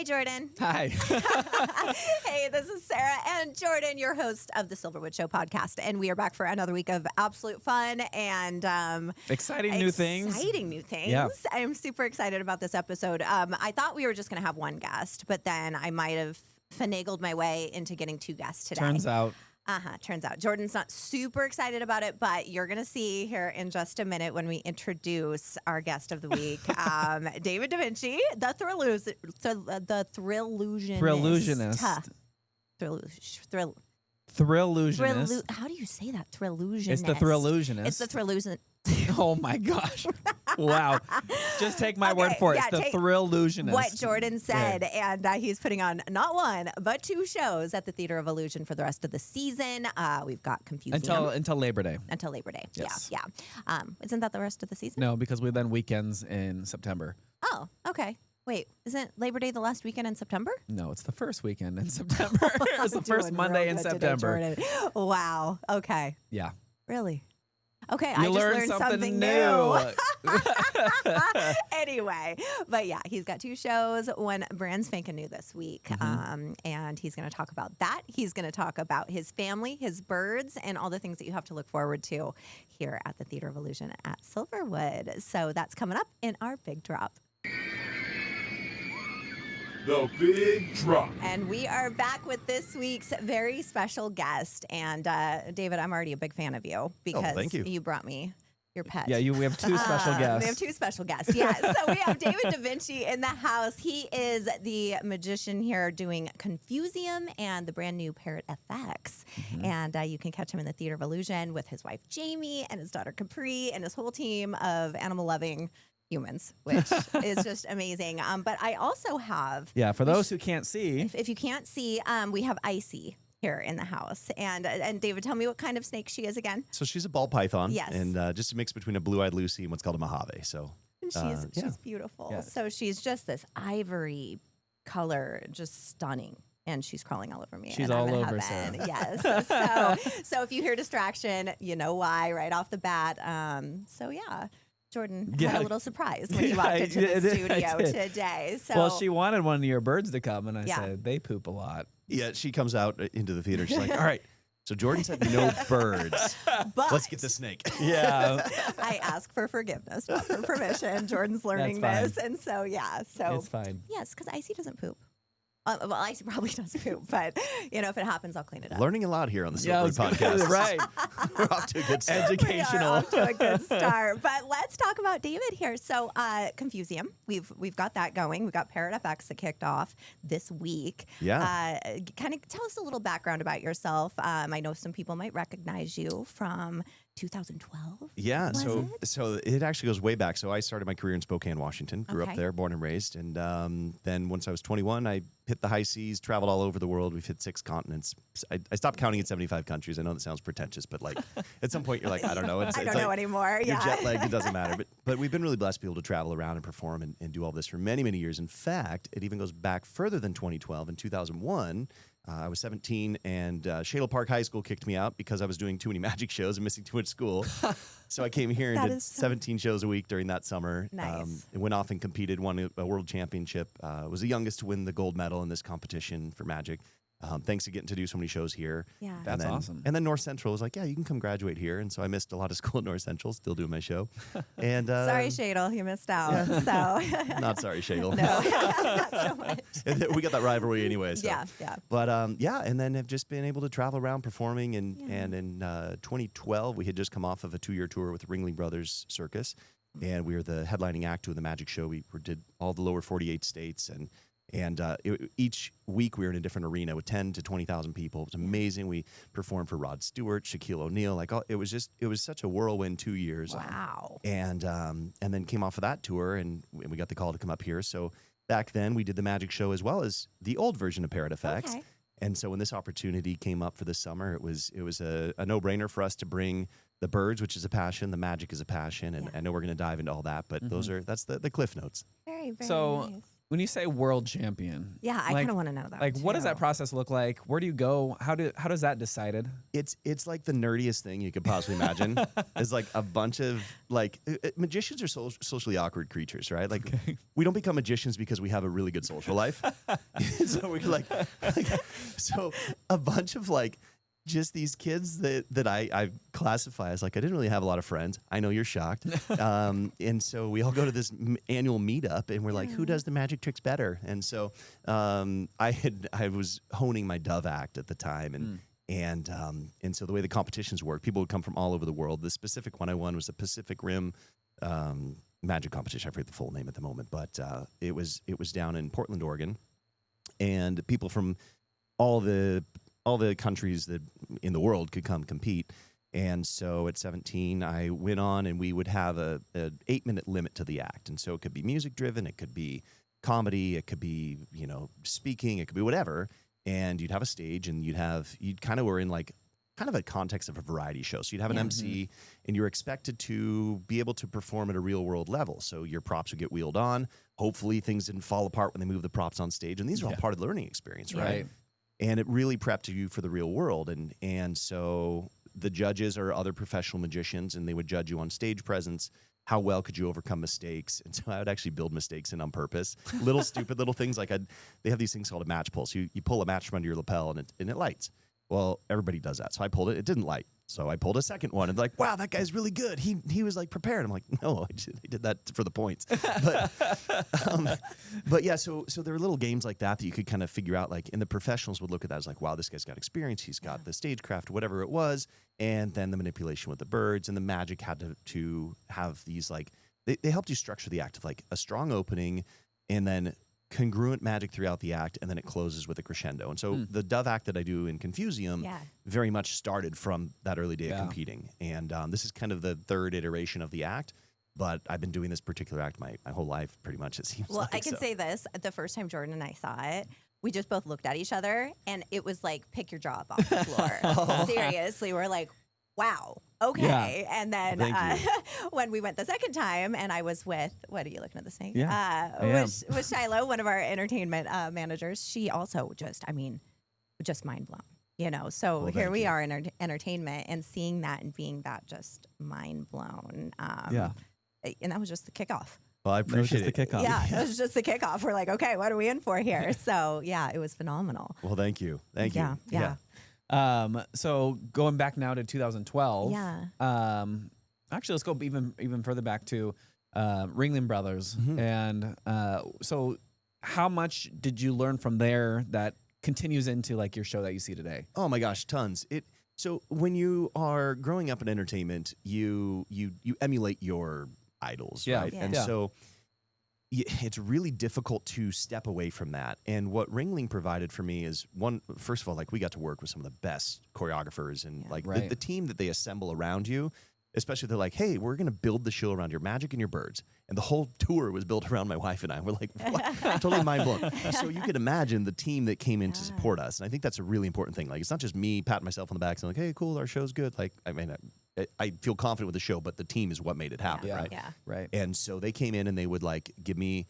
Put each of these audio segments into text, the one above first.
Jordan. Hi. Hey, this is Sara and Jordan, your host of the Silverwood Show Podcast. And we are back for another week of absolute fun and exciting new things. Exciting new things. Yeah. I'm super excited about this episode. I thought we were just going to have one guest, but then I might have finagled my way into getting two guests today. Turns out. Jordan's not super excited about it, but you're going to see here in just a minute when we introduce our guest of the week, David DaVinci, the Thrillusionist. How do you say that? Thrillusionist. It's the Thrillusionist. It's the Thrillusionist. Oh my gosh. Wow. Just take my word for it. It's the Thrillusionist. What Jordan said. Okay. And he's putting on not one, but two shows at the Theater of Illusion for the rest of the season. We've got Confusium. Until Labor Day. Until Labor Day. Yes. Yeah. Isn't that the rest of the season? No, because we then weekends in September. Oh, okay. Wait, isn't Labor Day the last weekend in September? No, it's the first weekend in September. It's the first Monday in September. Today, wow. Okay. Yeah. Really? Okay, I just learned something new. Anyway, but yeah, he's got two shows, one brand spanking new this week. And he's going to talk about that. He's going to talk about his family, his birds, and all the things that you have to look forward to here at the Theater of Illusion at Silverwood. So that's coming up in our big drop. The Big Drop. And we are back with this week's very special guest. And David, I'm already a big fan of you because thank you. You brought me your pet. Yeah, we have two special guests. We have two special guests, yeah. So we have David DaVinci in the house. He is the magician here doing Confusium and the brand new Parrot FX. And you can catch him in the Theater of Illusion with his wife, Jamie, and his daughter, Capri, and his whole team of animal-loving humans, which is just amazing. But I also have... Yeah, for those who can't see... If you can't see, we have Icy here in the house. And David, tell me what kind of snake she is again. So she's a ball python. Yes. And just a mix between a blue-eyed Lucy and what's called a Mojave. So and she's beautiful. Yes. So she's just this ivory color, just stunning. And she's crawling all over me. She's and all I'm in over, heaven. Sarah. Yes. So if you hear distraction, you know why right off the bat. Jordan had a little surprise when you walked into the studio today. So, well, she wanted one of your birds to come, and I said, they poop a lot. Yeah, she comes out into the theater. She's like, all right, so Jordan said no birds. But let's get the snake. Yeah. I ask for forgiveness, not for permission. Jordan's learning this. And so, It's fine. Yes, because Icy doesn't poop. Well, Icy probably does poop, but, if it happens, I'll clean it up. Learning a lot here on the Silverwood Podcast. Right. We're off to a good start. Educational. We are off to a good start. But let's talk about David here. So, Confusium, we've got that going. We've got Parrot FX that kicked off this week. Yeah. Kind of tell us a little background about yourself. I know some people might recognize you from 2012. Yeah, so it actually goes way back. So I started my career in Spokane, Washington. Grew up there, born and raised. And then once I was 21, I hit the high seas, traveled all over the world. We've hit 6 continents. I stopped counting at 75 countries. I know that sounds pretentious, but like at some point you're like, I don't know. I don't know anymore. You're jet lagged. It doesn't matter. But we've been really blessed to be able to travel around and perform and do all this for many, many years. In fact, it even goes back further than 2012. In 2001, I was 17, and Shadle Park High School kicked me out because I was doing too many magic shows and missing too much school. So I came here and did 17 shows a week during that summer. Nice. And went off and competed, won a world championship. Was the youngest to win the gold medal in this competition for magic. Thanks to getting to do so many shows here. Yeah. That's awesome. And then North Central was like, yeah, you can come graduate here. And so I missed a lot of school at North Central, still doing my show. And sorry, Shadle, you missed out. So not sorry, Shadle. No, not so much. We got that rivalry anyway. So. Yeah. But and then have just been able to travel around performing. And in 2012, we had just come off of a 2-year tour with Ringling Brothers Circus. And we were the headlining act of the magic show. We did all the lower 48 states. And each week we were in a different arena with 10 to 20,000 people. It was amazing. We performed for Rod Stewart, Shaquille O'Neal. It was such a whirlwind 2 years. Wow. And then came off of that tour, and we got the call to come up here. So back then we did the magic show as well as the old version of Parrot FX. Okay. And so when this opportunity came up for this summer, it was a no-brainer for us to bring the birds, which is a passion, the magic is a passion, and I know we're going to dive into all that, but that's the cliff notes. Very, very So nice. when you say world champion, Yeah, I kind of want to know that. Like, what does too. that process look like? Where do you go? How does that decided? It's like the nerdiest thing you could possibly imagine. It's like a bunch of like magicians are socially awkward creatures, right? Like we don't become magicians because we have a really good social life. So we're like so a bunch of like just these kids that I classify as like I didn't really have a lot of friends. I know you're shocked, and so we all go to this annual meetup, and we're like, who does the magic tricks better? And so I was honing my Dove act at the time, and so the way the competitions work, people would come from all over the world. The specific one I won was the Pacific Rim magic competition. I forget the full name at the moment, but it was down in Portland, Oregon, and people from all the countries that in the world could come compete. And so at 17, I went on, and we would have an 8-minute limit to the act. And so it could be music driven, it could be comedy, it could be, speaking, it could be whatever. And you'd have a stage, and you'd kind of were in like kind of a context of a variety show. So you'd have an MC, and you're expected to be able to perform at a real world level. So your props would get wheeled on. Hopefully things didn't fall apart when they move the props on stage. And these are all part of the learning experience, right? And it really prepped you for the real world. And so the judges are other professional magicians, and they would judge you on stage presence. How well could you overcome mistakes? And so I would actually build mistakes in on purpose. Little stupid little things like they have these things called a match pull. So you pull a match from under your lapel, and it lights. Well, everybody does that. So I pulled it. It didn't light. So I pulled a second one, and like, wow, that guy's really good. He was like prepared. I'm like, no, I did that for the points. But yeah, so there are little games like that you could kind of figure out. Like, and the professionals would look at that as like, wow, this guy's got experience. He's got the stagecraft, whatever it was, and then the manipulation with the birds and the magic had to have these like they helped you structure the act of like a strong opening, and then congruent magic throughout the act, and then it closes with a crescendo. And so the Dove act that I do in Confusium very much started from that early day of competing. And this is kind of the third iteration of the act, but I've been doing this particular act my whole life, pretty much, it seems like. I can say this. The first time Jordan and I saw it, we just both looked at each other, and it was like, pick your jaw up off the floor. Seriously, we're like, wow, okay. Yeah. And then when we went the second time, and I was with, what are you looking at the snake? Yeah. With Shiloh, one of our entertainment managers, she also just mind blown, So well, here we are in entertainment, and seeing that and being that just mind blown. And that was just the kickoff. Well, I appreciate it. The kickoff. Yeah, it was just the kickoff. We're like, okay, what are we in for here? So yeah, it was phenomenal. Well, thank you. Thank you. Yeah. So going back now to 2012. Actually, let's go even further back to Ringling Brothers. And so how much did you learn from there that continues into like your show that you see today? Oh my gosh, tons. So when you are growing up in entertainment, you emulate your idols, right? And so it's really difficult to step away from that. And what Ringling provided for me is first of all, like we got to work with some of the best choreographers, and like the team that they assemble around you, especially they're like, hey, we're going to build the show around your magic and your birds. And the whole tour was built around my wife and I. We're like, what? Totally mind blown. So you could imagine the team that came in to support us. And I think that's a really important thing. Like, it's not just me patting myself on the back saying like, hey, cool, our show's good. Like, I mean, I feel confident with the show, but the team is what made it happen, right? Yeah. Right. And so they came in and they would like give me,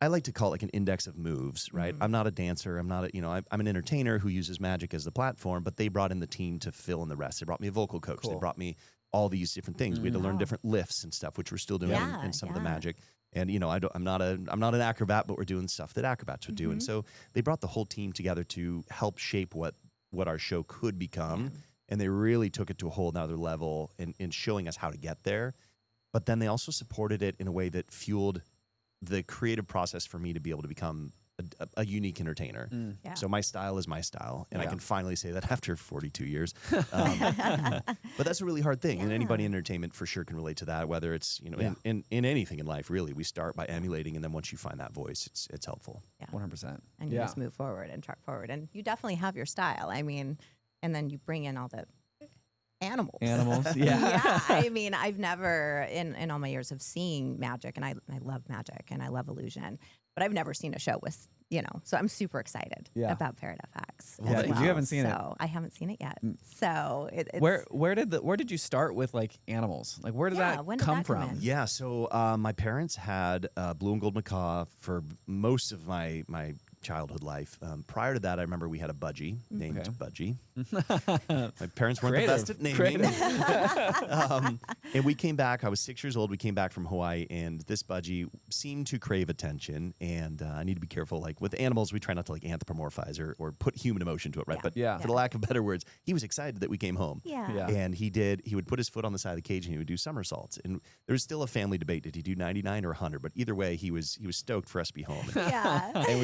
I like to call it like an index of moves, right? I'm not a dancer. I'm not I'm an entertainer who uses magic as the platform, but they brought in the team to fill in the rest. They brought me a vocal coach. Cool. They brought me all these different things. We had to learn different lifts and stuff, which we're still doing in some of the magic. And I'm not an acrobat, but we're doing stuff that acrobats would do. And so they brought the whole team together to help shape what our show could become. And they really took it to a whole nother level in showing us how to get there. But then they also supported it in a way that fueled the creative process for me to be able to become a unique entertainer. So my style is my style, and I can finally say that after 42 years. But that's a really hard thing, and anybody in entertainment for sure can relate to that, whether it's in anything in life, really. We start by emulating, and then once you find that voice, it's helpful. 100%. And you just move forward and truck forward, and you definitely have your style. I mean, and then you bring in all the animals. I mean, I've never in all my years of seeing magic, and I love magic and I love illusion, but I've never seen a show with so I'm super excited about Parrot FX. Yeah, you haven't seen it. So I haven't seen it yet. So it's where did you start with like animals? Like where did that come from? Yeah, so my parents had blue and gold macaw for most of my childhood life. Prior to that, I remember we had a budgie named Budgie. My parents weren't the best at naming. And we came back. I was 6 years old. We came back from Hawaii, and this budgie seemed to crave attention. And I need to be careful. Like with animals, we try not to like anthropomorphize or put human emotion to it, right? But for the lack of better words, he was excited that we came home. Yeah. And he would put his foot on the side of the cage and he would do somersaults. And there was still a family debate. Did he do 99 or 100? But either way, he was stoked for us to be home. And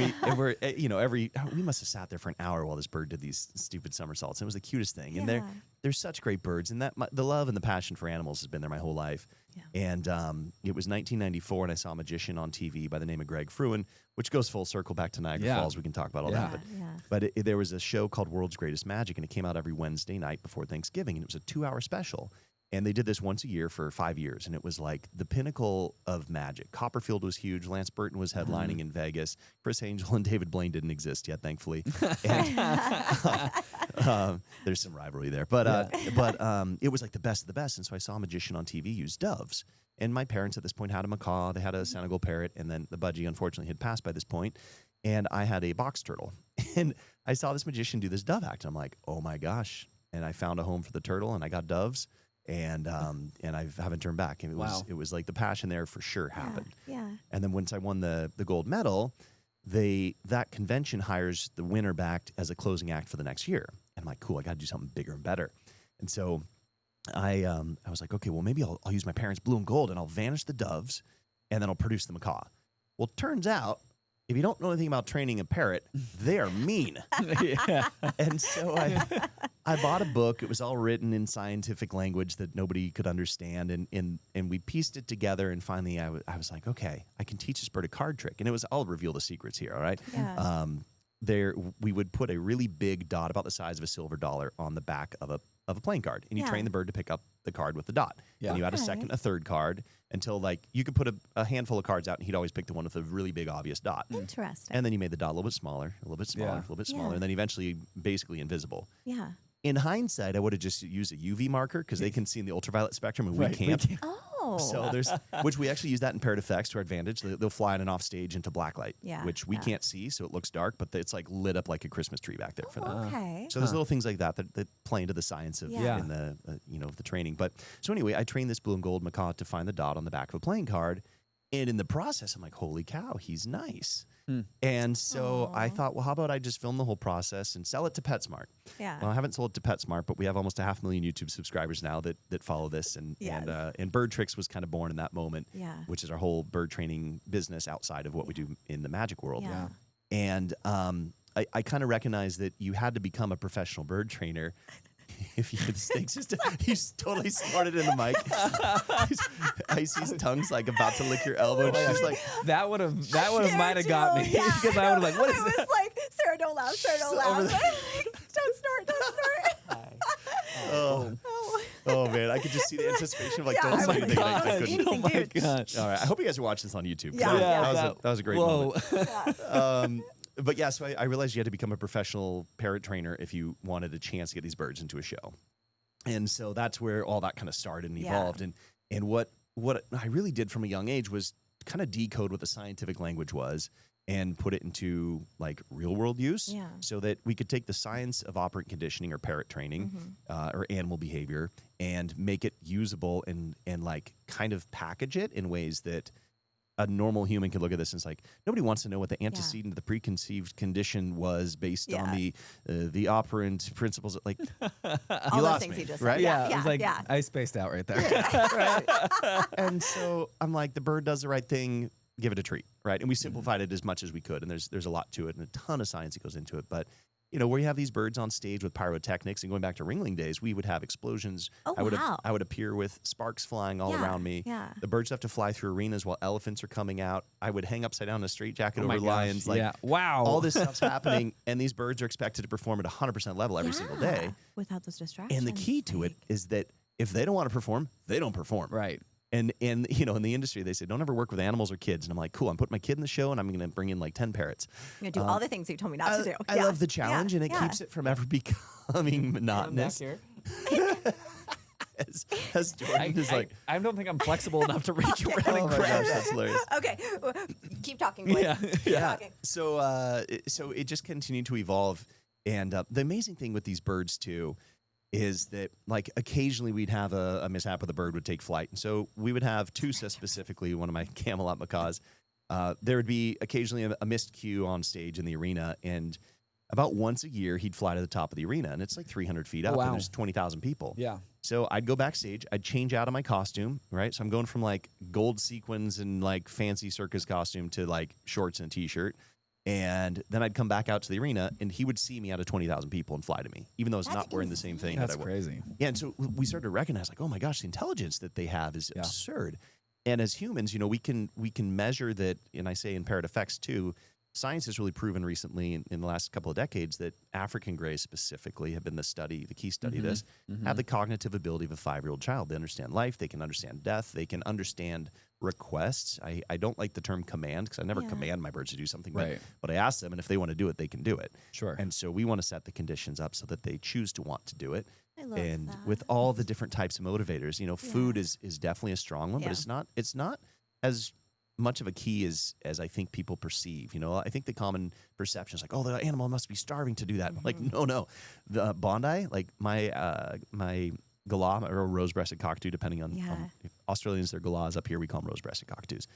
we must have sat there for an hour while this bird did these stupid somersaults. And it was the cutest thing. And they're such great birds. And the love and the passion for animals has been there my whole life. Yeah. And it was 1994, and I saw a magician on TV by the name of Greg Fruin, which goes full circle back to Niagara Falls. We can talk about all that. But there was a show called World's Greatest Magic, and it came out every Wednesday night before Thanksgiving, and it was a 2-hour special. And they did this once a year for 5 years, and it was like the pinnacle of magic. Copperfield was huge. Lance Burton was headlining in Vegas. Chris Angel and David Blaine didn't exist yet, thankfully. And, there's some rivalry there. But it was like the best of the best. And so I saw a magician on TV use doves. And my parents at this point had a macaw. They had a Senegal parrot. And then the budgie, unfortunately, had passed by this point. And I had a box turtle. And I saw this magician do this dove act. And I'm like, oh, my gosh. And I found a home for the turtle, and I got doves. And I haven't turned back. And it was like the passion there for sure happened. Yeah. And then once I won the gold medal, that convention hires the winner back as a closing act for the next year. And I'm like, cool, I got to do something bigger and better. And so I was like, okay, well maybe I'll use my parents' blue and gold, and I'll vanish the doves, and then I'll produce the macaw. Well, it turns out, if you don't know anything about training a parrot, they are mean. And so I bought a book. It was all written in scientific language that nobody could understand. And we pieced it together. And finally, I was like, okay, I can teach this bird a card trick. And I'll reveal the secrets here, all right? Yeah. We would put a really big dot about the size of a silver dollar on the back of a playing card. And you train the bird to pick up the card with the dot. And you add a second, a third card until like you could put a handful of cards out, and he'd always pick the one with a really big obvious dot. Interesting. And then you made the dot a little bit smaller, a little bit smaller, a little bit smaller, and then eventually basically invisible. Yeah. In hindsight, I would have just used a UV marker because they can see in the ultraviolet spectrum and we can't. Oh. So which we actually use that in Parrot Effects to our advantage. They'll fly in and off stage into blacklight, which we can't see, so it looks dark, but it's like lit up like a Christmas tree back there for them. Okay. So there's little things like that play into the science of in the the training. But so anyway, I trained this blue and gold macaw to find the dot on the back of a playing card, and in the process, I'm like, holy cow, he's nice. And so I thought, well, how about I just film the whole process and sell it to PetSmart? Yeah. Well, I haven't sold it to PetSmart, but we have almost 500,000 YouTube subscribers now that follow this. And Bird Tricks was kind of born in that moment, which is our whole bird training business outside of what we do in the magic world. Yeah. And I kind of recognized that you had to become a professional bird trainer if you had stakes. He's totally snorted in the mic. I see his tongue's like about to lick your elbow. She's like, that would have might have got me because I would have like, what is that? It was like, Sarah, don't laugh, Sarah, don't laugh. Don't snort. Oh man, I could just see the anticipation of like, don't say anything. I couldn't. Oh my gosh! All right, I hope you guys are watching this on YouTube. Yeah. That was a great moment. But yeah, so I realized you had to become a professional parrot trainer if you wanted a chance to get these birds into a show. And so that's where all that kind of started and evolved. And what I really did from a young age was kind of decode what the scientific language was and put it into like real world use so that we could take the science of operant conditioning or parrot training or animal behavior and make it usable and like kind of package it in ways that a normal human could look at this and it's like, nobody wants to know what the antecedent, the preconceived condition was based on the operant principles. Like, you lost me, right? It was like, I spaced out right there. Right. And so I'm like, the bird does the right thing, give it a treat, right? And we simplified it as much as we could, and there's a lot to it and a ton of science that goes into it. But where you have these birds on stage with pyrotechnics, and going back to ringling days, we would have explosions. I would appear with sparks flying all around me. Yeah. The birds have to fly through arenas while elephants are coming out. I would hang upside down in a straitjacket over lions. Wow. All this stuff's happening, and these birds are expected to perform at 100% level every single day. Without those distractions. And the key to it is that if they don't want to perform, they don't perform. Right. And you know, in the industry, they say don't ever work with animals or kids. And I'm like, cool. I'm putting my kid in the show, and I'm going to bring in like 10 parrots. You're gonna do all the things you told me not to do. I love the challenge, and it keeps it from ever becoming monotonous. As Jordan is like, I don't think I'm flexible enough to reach around and oh my grab gosh, that. that's hilarious. Okay, keep talking, boys. Keep talking. So it just continued to evolve, and the amazing thing with these birds too is that like occasionally we'd have a mishap with a bird would take flight, and so we would have Tusa specifically, one of my Camelot macaws. There would be occasionally a missed cue on stage in the arena, and about once a year he'd fly to the top of the arena, and it's like 300 feet up, and there's 20,000 people. Yeah. So I'd go backstage, I'd change out of my costume, right? So I'm going from like gold sequins and like fancy circus costume to like shorts and a t-shirt. And then I'd come back out to the arena, and he would see me out of 20,000 people and fly to me, even though I was not wearing the same thing. That's crazy. Yeah, and so we started to recognize, like, oh my gosh, the intelligence that they have is absurd. And as humans, you know, we can measure that, and I say in Parrot Effects too, science has really proven recently in the last couple of decades that African greys specifically have been the key study of this, have the cognitive ability of a 5-year-old child. They understand life, they can understand death, they can understand requests. I don't like the term command because I never command my birds to do something, but I ask them, and if they want to do it, they can do it. Sure. And so we want to set the conditions up so that they choose to want to do it. I love and that. with all the different types of motivators, you know, food is definitely a strong one, but it's not as much of a key as I think people perceive. You know, I think the common perception is like, oh, the animal must be starving to do that. Like, no. The Bondi, like my galah or rose-breasted cockatoo, depending on Australians, they're galahs. Up here, we call them rose-breasted cockatoos.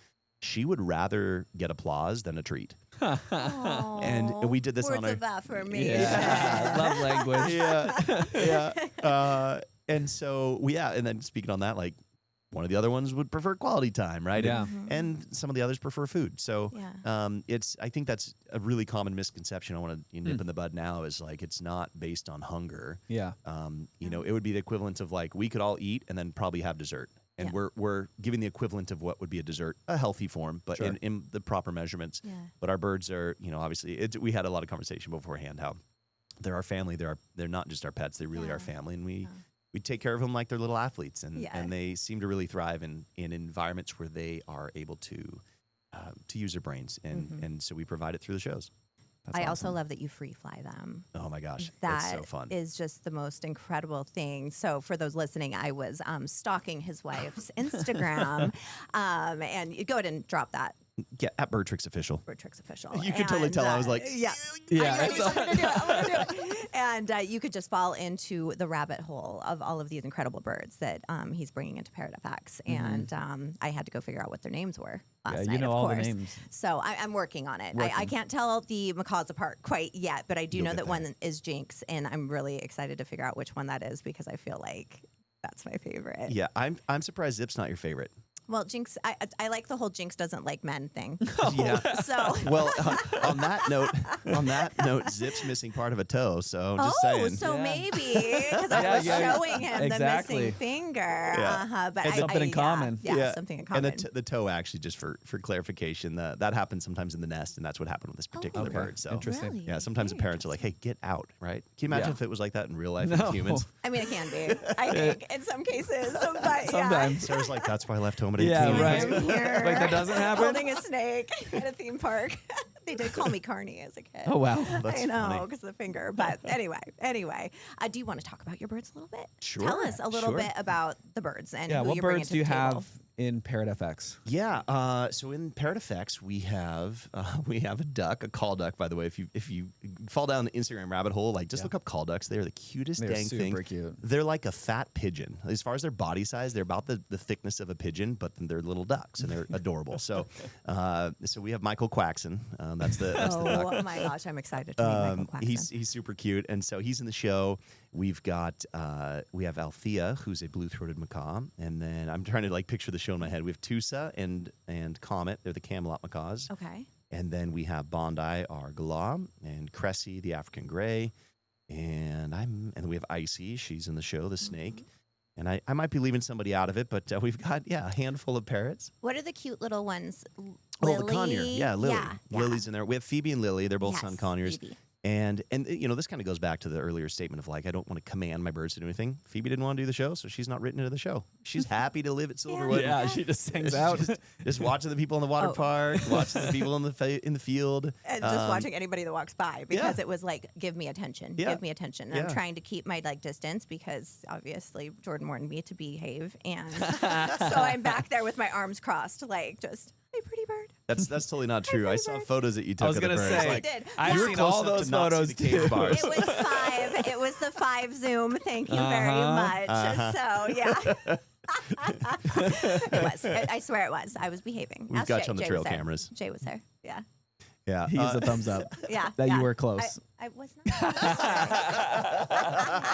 She would rather get applause than a treat. And we did this on our... Words of affirmation. Yeah, love language. And so, and then speaking on that, like, one of the other ones would prefer quality time, right? Yeah. And some of the others prefer food. So I think that's a really common misconception I want to nip in the bud now is like it's not based on hunger. Yeah. You know, it would be the equivalent of like we could all eat and then probably have dessert. And we're giving the equivalent of what would be a dessert, a healthy form, but in the proper measurements. Yeah. But our birds are, you know, obviously, we had a lot of conversation beforehand how they're our family. They're not just our pets. They really are family. And we take care of them like they're little athletes. And they seem to really thrive in environments where they are able to use their brains. And so we provide it through the shows. I also love that you free fly them. Oh my gosh, that's so fun. Is just the most incredible thing. So for those listening, I was stalking his wife's Instagram, and you go ahead and drop that. Yeah, at Bird Tricks Official. Bird Tricks Official. You could totally tell I was like, yeah. I'm gonna do it. And you could just fall into the rabbit hole of all of these incredible birds that he's bringing into Parrot FX. And I had to go figure out what their names were last night, you know of all course. the names. So I'm working on it. I can't tell the macaws apart quite yet, but I do know that one is Jinx, and I'm really excited to figure out which one that is because I feel like that's my favorite. Yeah, I'm surprised Zip's not your favorite. Well, Jinx, I like the whole Jinx doesn't like men thing. Yeah. So well, on that note, Zip's missing part of a toe. So just saying. So maybe because I was showing him the missing finger. Yeah. But it's something in common. Yeah, something in common. And the toe actually, just for clarification, that happens sometimes in the nest, and that's what happened with this particular bird. So interesting. Really? Yeah, sometimes the parents are like, "Hey, get out!" Right? Can you imagine if it was like that in real life with humans? I mean, it can be. I think in some cases, but sometimes. Sarah's like, "That's why I left home at 18." Yeah, right. I'm here Wait, that doesn't happen? Holding a snake at a theme park. They did call me Carney as a kid. Oh, wow. That's I know, funny. because of the finger. But anyway, do you want to talk about your birds a little bit? Sure. Tell us a little bit about the birds and who what you're bringing birds to do you the table. have in Parrot FX? Yeah, so in Parrot Effects, we have a duck, a call duck, by the way. If you fall down the Instagram rabbit hole, like just look up call ducks. They're the cutest dang thing. Super cute. They're like a fat pigeon. As far as their body size, they're about the thickness of a pigeon, but then they're little ducks and they're adorable. So we have Michael Quaxon. That's the duck. Oh my gosh, I'm excited to meet Michael Quaxon. He's super cute, and so he's in the show. We have Althea, who's a blue-throated macaw, and then I'm trying to like picture the show in my head. We have Tusa and Comet. They're the Camelot macaws. Okay. And then we have Bondi, our galah, and Cressy, the African gray, and we have Icy. She's in the show, the snake. And I might be leaving somebody out of it, but we've got a handful of parrots. What are the cute little ones? Oh, the conure. Yeah, Lily. Yeah. Lily's in there. We have Phoebe and Lily. They're both sun conures. Phoebe. And this kind of goes back to the earlier statement of like, I don't want to command my birds to do anything. Phoebe didn't want to do the show, so she's not written into the show. She's happy to live at Silverwood. Yeah, she just hangs out. Just watching the people in the water park, watching the people in the field. And just watching anybody that walks by, because it was like, give me attention, give me attention. And I'm trying to keep my distance, because obviously Jordan wanted me to behave. And so I'm back there with my arms crossed, like just, hey, pretty bird. That's totally not true. I saw photos that you took. I was going to say, like, I did. I've seen all those photos too. It was 5. It was the 5 Zoom. Thank you very much. So yeah. It was. I swear it was. I was behaving. We've got you on the trail cameras. Jay was there. Yeah. Yeah. He used a thumbs up. Yeah. That you were close. I was not.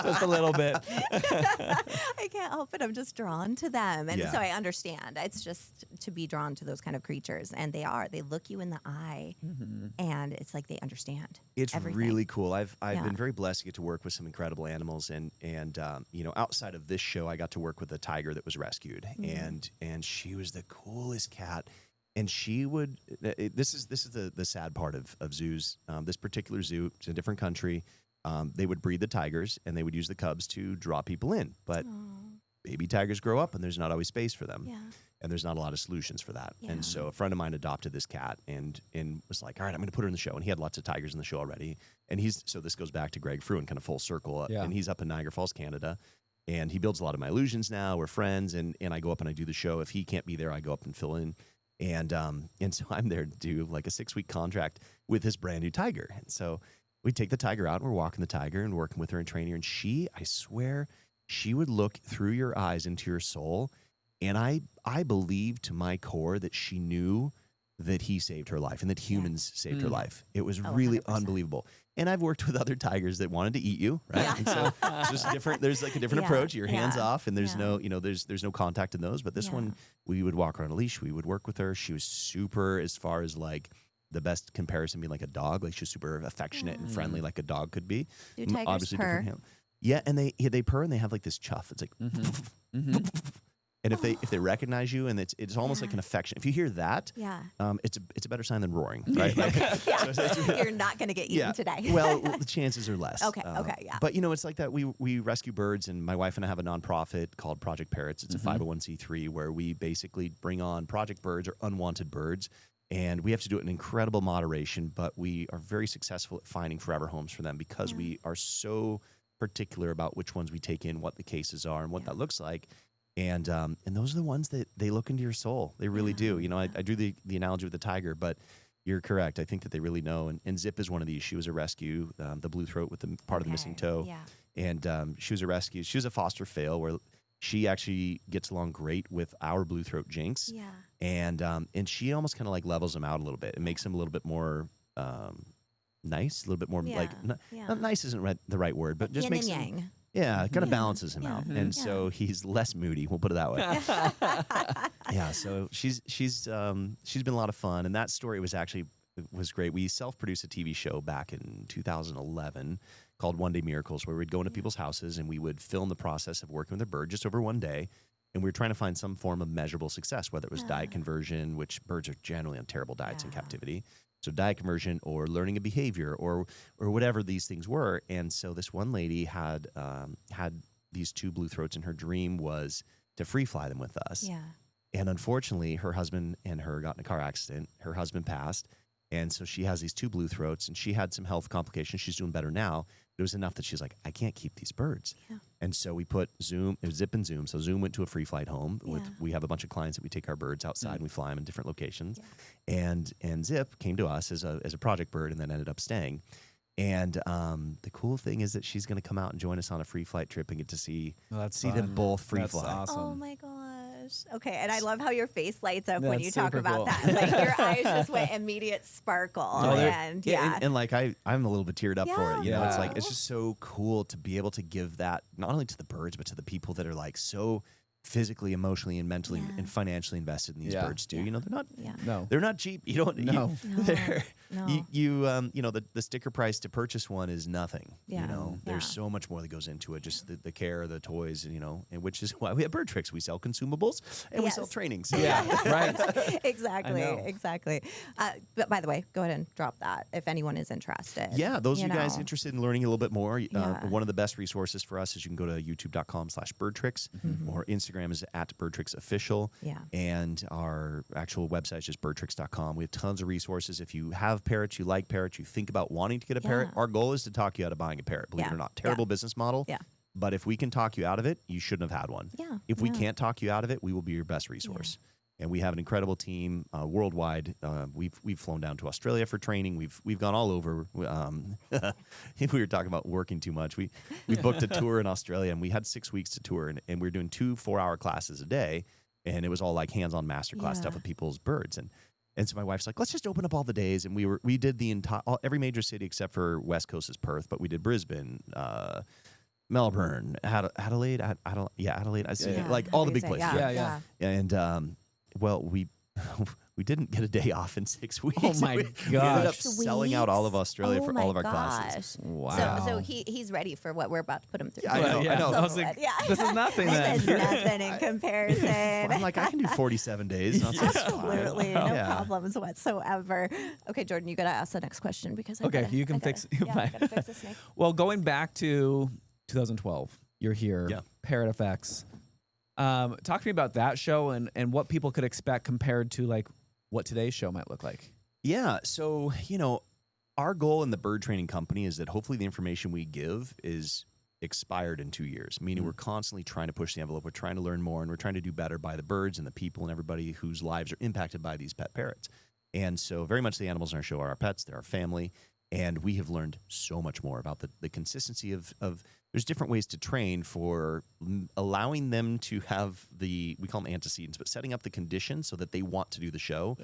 Just a little bit. I can't help it. I'm just drawn to them. And so I understand. It's just to be drawn to those kind of creatures. And they are. They look you in the eye. And it's like they understand. It's everything. really cool. I've been very blessed to get to work with some incredible animals. And outside of this show, I got to work with a tiger that was rescued. And she was the coolest cat. And she would. This is the sad part of zoos. This particular zoo, it's in a different country. They would breed the tigers, and they would use the cubs to draw people in. But baby tigers grow up, and there's not always space for them. Yeah. And there's not a lot of solutions for that. Yeah. And so a friend of mine adopted this cat and was like, all right, I'm going to put her in the show. And he had lots of tigers in the show already. And so this goes back to Greg Fruin, kind of full circle. Yeah. And he's up in Niagara Falls, Canada. And he builds a lot of my illusions now. We're friends, and I go up and I do the show. If he can't be there, I go up and fill in. And so I'm there to do like a 6-week contract with this brand new tiger. And so we take the tiger out, and we're walking the tiger and working with her and training her. And I swear, she would look through your eyes into your soul. And I believe to my core that she knew that he saved her life and that humans saved her life. It was really 100%. Unbelievable. And I've worked with other tigers that wanted to eat you, right? Yeah. And so it's just different. There's like a different approach. Your hands off, and there's no, there's no contact in those. But this one, we would walk her on a leash. We would work with her. She was super, as far as like the best comparison being like a dog. Like, she was super affectionate and friendly, like a dog could be. Do tigers obviously purr? Yeah, and they purr, and they have like this chuff. It's like. And if they recognize you, and it's almost like an affection. If you hear that, it's a better sign than roaring, right? Like, you're not going to get eaten today. Well, the chances are less. Okay, But it's like that. We rescue birds, and my wife and I have a nonprofit called Project Parrots. It's a 501c3 where we basically bring on project birds or unwanted birds, and we have to do it in incredible moderation. But we are very successful at finding forever homes for them, because we are so particular about which ones we take in, what the cases are, and what that looks like. And those are the ones that they look into your soul. They really do. I drew the analogy with the tiger, but you're correct. I think that they really know. And Zip is one of these. She was a rescue, the blue throat with the part of the missing toe. Yeah. And she was a rescue. She was a foster fail where she actually gets along great with our blue throat Jinx. Yeah. And she almost kind of like levels him out a little bit and makes him a little bit more nice, a little bit more not nice isn't the right word, but just yin makes and him. yang. Yeah, it kind of balances him out, and so he's less moody. We'll put it that way. So she's been a lot of fun, and that story was great. We self-produced a TV show back in 2011 called One Day Miracles, where we'd go into people's houses and we would film the process of working with a bird just over one day, and we were trying to find some form of measurable success, whether it was diet conversion, which birds are generally on terrible diets in captivity. So diet conversion or learning a behavior or whatever these things were. And so this one lady had these 2 blue throats, and her dream was to free fly them with us. Yeah. And unfortunately, her husband and her got in a car accident. Her husband passed. And so she has these 2 blue throats, and she had some health complications. She's doing better now. It was enough that she's like, I can't keep these birds. Yeah. And so we put Zoom, it was Zip and Zoom. So Zoom went to a free flight home. We have a bunch of clients that we take our birds outside and we fly them in different locations. Yeah. And Zip came to us as a project bird and then ended up staying. And the cool thing is that she's going to come out and join us on a free flight trip and get to see them both free fly. Awesome. Oh my gosh. Okay, and I love how your face lights up when you talk about that. Like, your eyes just went immediate sparkle. And like I'm a little bit teared up for it. It's like, it's just so cool to be able to give that not only to the birds but to the people that are like so physically, emotionally, and mentally and financially invested in these birds too. You know, they're not cheap. You don't you know, the sticker price to purchase one is nothing. You know, there's so much more that goes into it. Just the care, the toys, and, you know, and which is why we have Bird Tricks. We sell consumables and we sell trainings. Right. Exactly. But by the way, go ahead and drop that if anyone is interested. Yeah, those of you guys interested in learning a little bit more, one of the best resources for us is you can go to youtube.com/birdtricks or Instagram is @birdtricksofficial. And our actual website is just birdtricks.com. We have tons of resources. If you have parrots, you like parrots, you think about wanting to get a parrot, our goal is to talk you out of buying a parrot. Believe it or not, terrible business model. But if we can talk you out of it, you shouldn't have had one. If we can't talk you out of it, we will be your best resource. And we have an incredible team worldwide. We've flown down to Australia for training. We've gone all over. We were talking about working too much. We booked a tour in Australia, and we had 6 weeks to tour, and we were doing 2 4-hour classes a day, and it was all like hands-on masterclass stuff with people's birds. And so my wife's like, let's just open up all the days, and we did the entire every major city except for West Coast is Perth, but we did Brisbane, Melbourne, Adelaide. Adelaide. I see, like all the big places. And well, we didn't get a day off in 6 weeks. Oh my gosh! We ended up selling out all of Australia for all of our classes. Wow! So he's ready for what we're about to put him through. I know. I was like, this is nothing. This is nothing in comparison. I'm like, I can do 47 days. Absolutely, no problems whatsoever. Okay, Jordan, you got to ask the next question because I gotta fix the snake. Well, going back to 2012, you're here. Parrot FX. Talk to me about that show and what people could expect compared to like what today's show might look like. Yeah. So, you know, our goal in the bird training company is that hopefully the information we give is expired in 2 years, meaning we're constantly trying to push the envelope. We're trying to learn more, and we're trying to do better by the birds and the people and everybody whose lives are impacted by these pet parrots. And so very much the animals in our show are our pets. They're our family. And we have learned so much more about the consistency of there's different ways to train for allowing them to have we call them antecedents, but setting up the conditions so that they want to do the show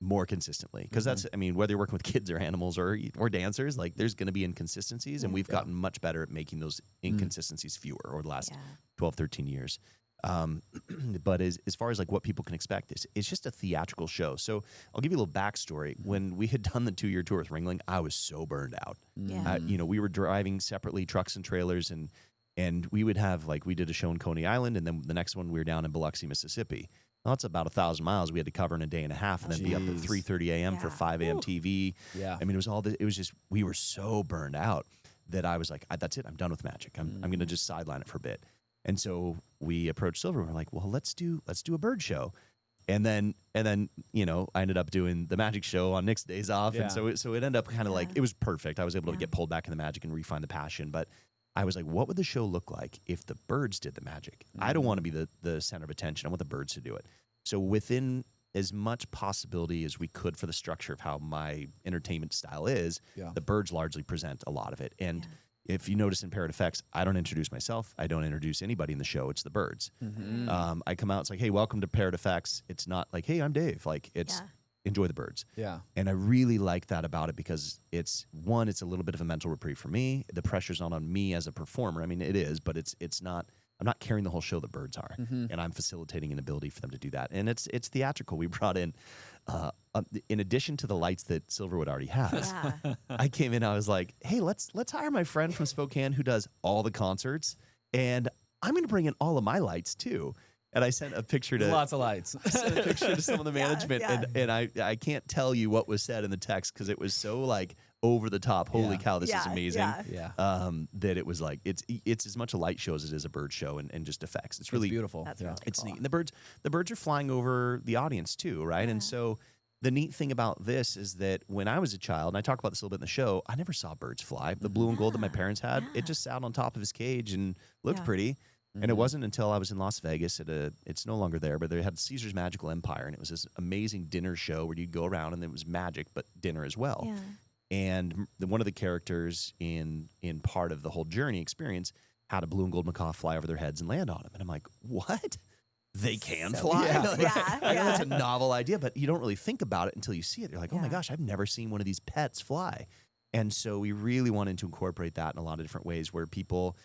more consistently. Because that's, I mean, whether you're working with kids or animals or dancers, like there's going to be inconsistencies, and we've gotten much better at making those inconsistencies fewer over the last 12, 13 years. But as far as like what people can expect, it's just a theatrical show. So I'll give you a little backstory. When we had done the 2-year tour with Ringling, I was so burned out. You know, we were driving separately trucks and trailers, and we would have like, we did a show in Coney Island, and then the next one we were down in Biloxi, Mississippi. Well, that's about 1,000 miles we had to cover in a day and a half, and then be up at 3:30 a.m. for 5 a.m. TV. I mean, it was just, we were so burned out that I was like, that's it. I'm done with magic. I'm going to just sideline it for a bit. And so we approached Silverwood. We're like, well, let's do a bird show. And then, you know, I ended up doing the magic show on Nick's days off. And so it ended up kind of like, it was perfect. I was able to get pulled back in the magic and refine the passion. But I was like, what would the show look like if the birds did the magic? I don't want to be the center of attention. I want the birds to do it. So within as much possibility as we could for the structure of how my entertainment style is, the birds largely present a lot of it. And if you notice in Parrot Effects, I don't introduce myself. I don't introduce anybody in the show. It's the birds. I come out, it's like, hey, welcome to Parrot Effects. It's not like, hey, I'm Dave. Like, it's enjoy the birds. And I really like that about it because it's a little bit of a mental reprieve for me. The pressure's not on me as a performer. I mean, it is, but it's not. I'm not carrying the whole show. The birds are, and I'm facilitating an ability for them to do that. And it's theatrical. We brought in addition to the lights that Silverwood already has. I came in. I was like, hey, let's hire my friend from Spokane who does all the concerts, and I'm going to bring in all of my lights too. And I sent a picture to lots of lights. I sent a picture to some of the management, and I can't tell you what was said in the text because it was so like over the top. Holy cow, this is amazing. That it was like it's as much a light show as it is a bird show and just effects. It's really beautiful. That's really it's cool. neat. And the birds are flying over the audience too, right? And so the neat thing about this is that when I was a child, and I talk about this a little bit in the show, I never saw birds fly. The blue and gold that my parents had, it just sat on top of his cage and looked pretty. And it wasn't until I was in Las Vegas it's no longer there, but they had Caesar's Magical Empire, and it was this amazing dinner show where you'd go around and it was magic, but dinner as well. And one of the characters in part of the whole journey experience had a blue and gold macaw fly over their heads and land on them. And I'm like, what? They can fly? I know that's a novel idea, but you don't really think about it until you see it. You're like, oh my gosh, I've never seen one of these pets fly. And so we really wanted to incorporate that in a lot of different ways where people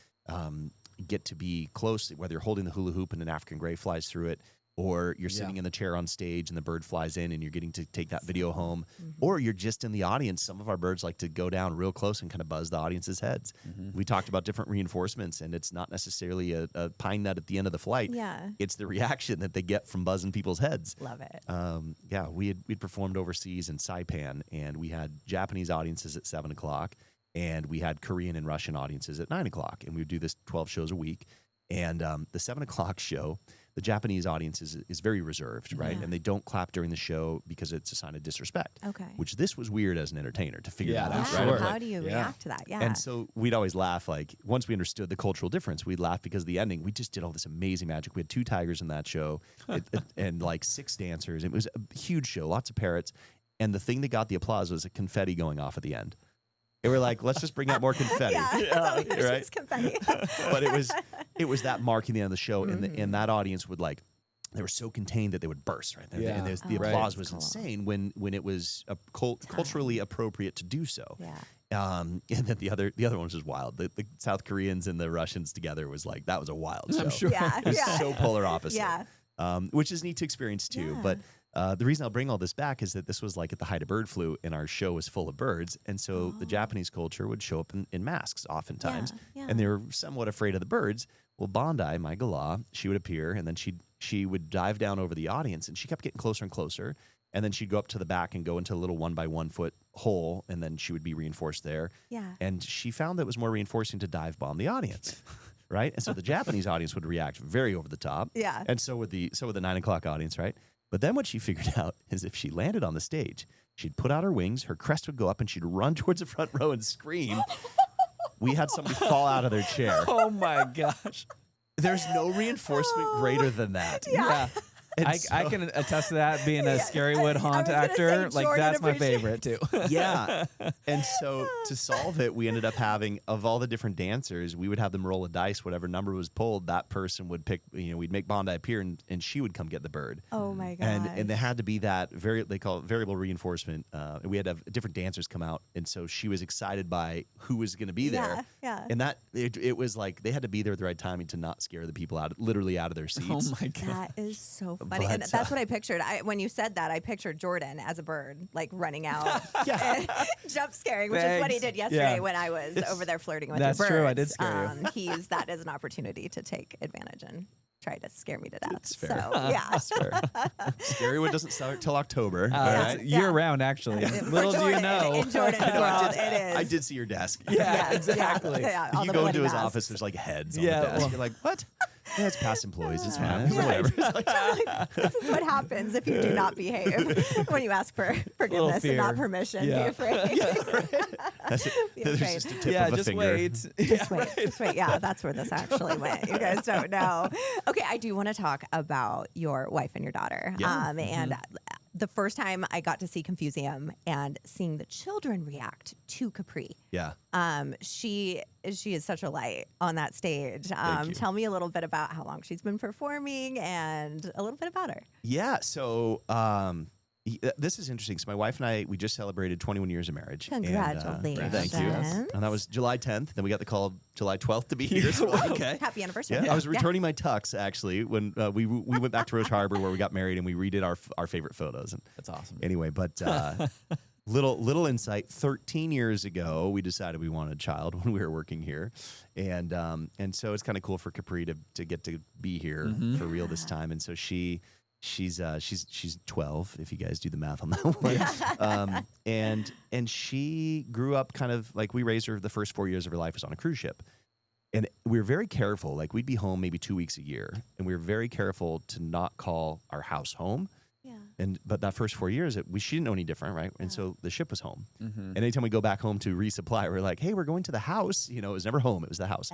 get to be close, whether you're holding the hula hoop and an African gray flies through it, or you're sitting in the chair on stage and the bird flies in and you're getting to take that video home, or you're just in the audience. Some of our birds like to go down real close and kind of buzz the audience's heads. We talked about different reinforcements, and it's not necessarily a pine nut at the end of the flight. Yeah. It's the reaction that they get from buzzing people's heads. Love it. We'd performed overseas in Saipan, and we had Japanese audiences at 7 o'clock, and we had Korean and Russian audiences at 9 o'clock, and we would do this 12 shows a week. And the 7 o'clock show, the Japanese audience is very reserved, right? And they don't clap during the show because it's a sign of disrespect. Okay. Which this was weird as an entertainer to figure that out, Right? right? How do you react to that? Yeah. And so we'd always laugh, like, once we understood the cultural difference, we'd laugh because of the ending. We just did all this amazing magic. We had 2 tigers in that show and like 6 dancers. It was a huge show, lots of parrots. And the thing that got the applause was a confetti going off at the end. And we're like, let's just bring out more confetti. Right? Confetti. But it was that marking the end of the show, and that audience would like, they were so contained that they would burst, right? And the applause was insane when it was culturally appropriate to do so. Yeah. And then the other one was just wild. The South Koreans and the Russians together was like, that was a wild show. I'm sure. Yeah. It was so polar opposite. Yeah. Which is neat to experience too. But the reason I'll bring all this back is that this was like at the height of bird flu, and our show was full of birds. And so the Japanese culture would show up in masks oftentimes, and they were somewhat afraid of the birds. Well, Bondi, my galah, she would appear, and then she would dive down over the audience, and she kept getting closer and closer. And then she'd go up to the back and go into a little 1-by-1 foot hole, and then she would be reinforced there. Yeah. And she found that it was more reinforcing to dive bomb the audience. Right? And so the Japanese audience would react very over the top. Yeah. And so would the 9 o'clock audience, right? But then what she figured out is if she landed on the stage, she'd put out her wings, her crest would go up, and she'd run towards the front row and scream. We had somebody fall out of their chair. Oh my gosh. There's no reinforcement greater than that. Yeah. I can attest to that, being a Scarywood haunt actor. Like, that's my favorite too. Yeah. And so to solve it, we ended up having, of all the different dancers, we would have them roll a dice. Whatever number was pulled, that person would pick, we'd make Bondi appear, and she would come get the bird. Oh my God. And there had to be that they call it variable reinforcement. And we had to have different dancers come out. And so she was excited by who was going to be there. Yeah. And that, it was like, they had to be there at the right timing to not scare the people literally out of their seats. Oh my God. That is so funny. And that's what I pictured. When you said that, I pictured Jordan as a bird, like running out and jump scaring, which is what he did yesterday when I was over there flirting with That's your birds. true. I did scare you. He used that as an opportunity to take advantage and try to scare me to death. That's fair. So, yeah. That's fair. Scarywood doesn't start till October. It's year round, actually. Little do you know. In Jordan's world, it is. I did see your desk. Yeah, exactly. Yeah, You go into his office, there's like heads on the desk. You're like, what? Yeah, it's past employees. It's fine. Whatever. This is what happens if you do not behave when you ask for forgiveness and not permission. Be afraid. That's it. There's just a tip of a just finger. wait. Just wait. Yeah, that's where this actually went. You guys don't know. Okay, I do want to talk about your wife and your daughter. Yeah. And the first time I got to see Confusium and seeing the children react to Capri. Yeah. She is such a light on that stage. Tell me a little bit about how long she's been performing and a little bit about her. Yeah. So this is interesting. So my wife and I, we just celebrated 21 years of marriage. Congratulations. And, thank you. And that was July 10th. Then we got the call July 12th to be here. So okay. Happy anniversary. Yeah. I was returning my tux, actually, when we went back to Roche Harbor where we got married, and we redid our favorite photos. And That's awesome. anyway, but little insight. 13 years ago, we decided we wanted a child when we were working here. And so it's kind of cool for Capri to get to be here for real this time. And so she's 12, if you guys do the math on that one. And she grew up kind of like, we raised her the first 4 years of her life was on a cruise ship. And we were very careful. Like, we'd be home maybe 2 weeks a year, and we were very careful to not call our house home. Yeah. But that first 4 years, she didn't know any different, right? And so the ship was home. And anytime we go back home to resupply, we're like, hey, we're going to the house. It was never home. It was the house.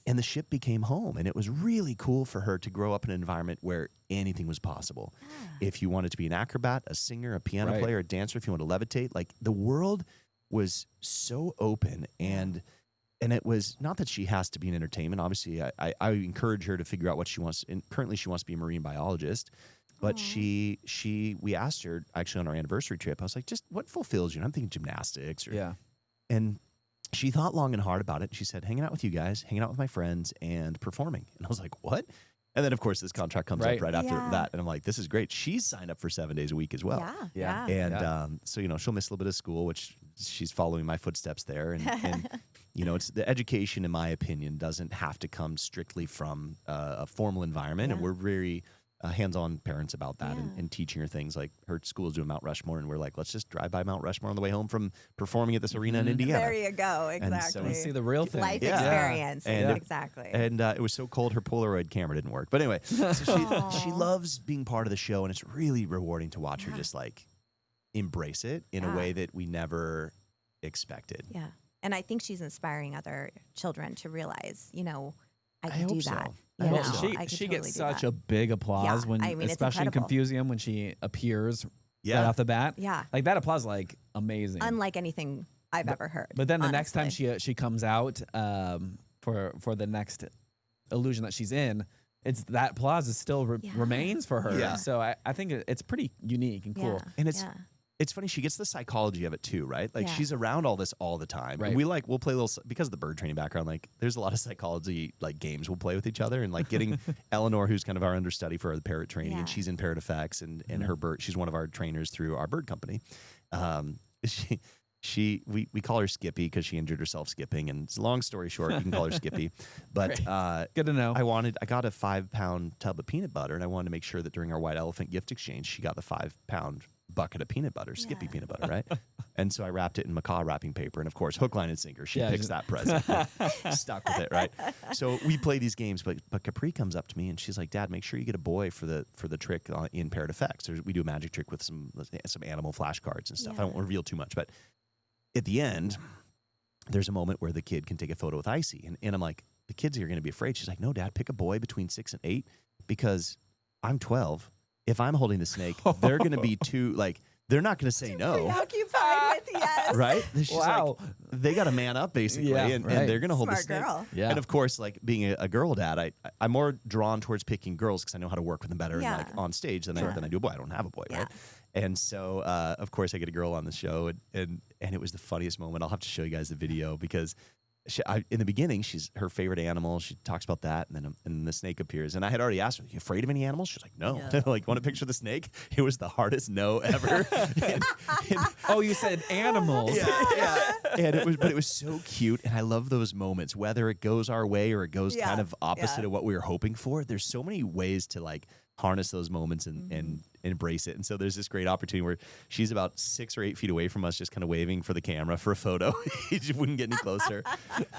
And the ship became home. And it was really cool for her to grow up in an environment where anything was possible. If you wanted to be an acrobat, a singer, a piano player, a dancer, if you want to levitate, like, the world was so open. And it was not that she has to be in entertainment. Obviously, I encourage her to figure out what she wants. And currently, she wants to be a marine biologist. But we asked her, actually, on our anniversary trip, I was like, just what fulfills you? And I'm thinking gymnastics. And she thought long and hard about it. She said, hanging out with you guys, hanging out with my friends, and performing. And I was like, what? And then, of course, this contract comes up right after that. And I'm like, this is great. She's signed up for 7 days a week as well. Yeah. And so, you know, she'll miss a little bit of school, which she's following my footsteps there. And you know, it's the education, in my opinion, doesn't have to come strictly from a formal environment. And we're very hands-on parents about that and teaching her things. Like her school is doing Mount Rushmore, and we're like, let's just drive by Mount Rushmore on the way home from performing at this arena in Indiana. There you go. Exactly. And so we see the real thing. Life experience. And, exactly. And it was so cold, her Polaroid camera didn't work. But anyway, so she loves being part of the show, and it's really rewarding to watch her just like embrace it in a way that we never expected. Yeah. And I think she's inspiring other children to realize, you know, I can do that. She gets such a big applause when, especially in Confusium, when she appears right off the bat. Yeah. Like that applause, like amazing. Unlike anything I've ever heard. But then the next time she comes out for the next illusion that she's in, it's that applause is still remains for her. Yeah. So I think it's pretty unique and cool. And it's funny, she gets the psychology of it too, right? Like she's around all this all the time. Right. And we'll play little, because of the bird training background, like there's a lot of psychology like games we'll play with each other, and like getting Eleanor, who's kind of our understudy for the parrot training, and she's in Parrot Effects, and her bird, she's one of our trainers through our bird company. We call her Skippy because she injured herself skipping, and it's a long story short, you can call her Skippy. But good to know. I got a 5-pound tub of peanut butter, and I wanted to make sure that during our white elephant gift exchange, she got the 5-pound bucket of peanut butter, Skippy peanut butter, right? And so I wrapped it in macaw wrapping paper, and of course, hook, line, and sinker. She picks that present, stuck with it, right? So we play these games, but Capri comes up to me and she's like, "Dad, make sure you get a boy for the trick in Parrot Effects. We do a magic trick with some animal flashcards and stuff. I don't want to reveal too much, but at the end, there's a moment where the kid can take a photo with Icy, and I'm like, the kids are going to be afraid. She's like, "No, Dad, pick a boy between 6 and 8 because I'm 12. If I'm holding the snake, they're going to be they're not going to say no." Preoccupied with yes. Right? She's like, they got to man up basically, and they're going to hold the snake. Girl. Yeah. And of course, like being a girl dad, I'm more drawn towards picking girls because I know how to work with them better and like on stage than I do a boy. I don't have a boy, right? And so, of course, I get a girl on the show, and it was the funniest moment. I'll have to show you guys the video because in the beginning, she's her favorite animal. She talks about that, and then the snake appears. And I had already asked her, "Are you afraid of any animals?" She's like, "No." Like, want a picture of the snake? It was the hardest no ever. Oh, you said animals. Yeah. And it was so cute, and I love those moments. Whether it goes our way or it goes kind of opposite of what we were hoping for, there's so many ways to like harness those moments and embrace it. And so there's this great opportunity where she's about 6 or 8 feet away from us, just kind of waving for the camera for a photo. He just wouldn't get any closer.